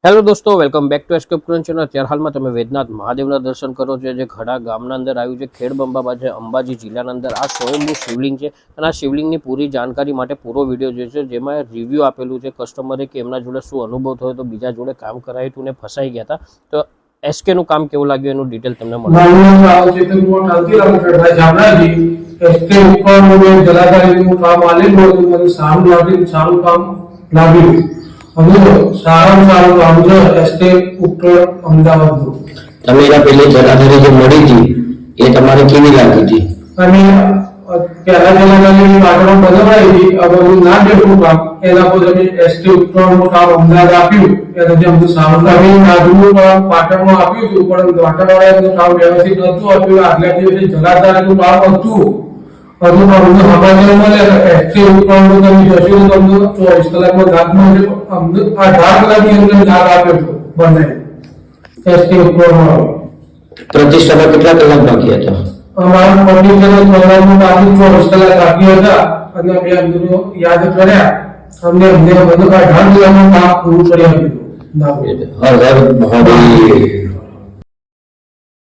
Hello दोस्तों, welcome back to SK उपकरण channel. त्यार हाल में તમે વેદનાથ મહાદેવના દર્શન કરો છો, જે ઘડા ગામના અંદર આવ્યું છે, ખેડબંબા બાજુ અંબાજી જિલ્લાના અંદર આ સ્વયંભૂ શિવલિંગ છે અને આ શિવલિંગની પૂરી જાણકારી માટે પૂરો વિડીયો જોઈશે, જેમાં રિવ્યૂ આપેલું છે કસ્ટમરે કે એમના જોડે શું અનુભવ થયો તો બીજા જોડે કામ કરાયું હતું ને ફસાઈ ગયા હતા। તો એસકે નું કામ કેવું લાગ્યું એનું ડિટેલ તમને મળશે। એસકે ઉપકરણ જલાધારીનું કામ આલેલું હતું, મને સારું કામ લાગ્યું। હવે સારામાં સારું કામ છે એસકે ઉપકરણ અમદાવાદનું। તમે એના પહેલે જલાધારી જે મળી હતી એ તમારે કેવી લાગી હતી? અને પહેલા જલાધારીની પાટણમાં બનાવાઈ હતી, હવે હું ના દેખું કામ એના પછી એસકે ઉપકરણનું કામ અમદાવાદ આપ્યું એટલે જે અમને સારું લાગ્યું। નાગનું કામ પાટણમાં આપ્યું હતું, પણ પાટણવાળાનું કામ વ્યવસ્થિત નહોતું આપ્યું। આગલા દિવસે જલાધારીનું કામ હતું, હજુ અમને સમાચાર મળે એસકે ઉપકરણનું તમે જશો તો તમને 24 કલાકમાં ગામમાં અમને 18 કલાકની અંદર ગામ આપ્યો હતો બનાવી એસકે ઉપકરણમાં। પ્રતિષ્ઠામાં કેટલા કલાક બાકી હતા? અમારા ફર્નિચરના કલાકનું કામ 24 કલાક બાકી હતા અને અમે અમને યાદ કર્યા, અમને 18 કલાકનું કામ પૂરું કરી આપ્યું। હર હર મહાદેવ।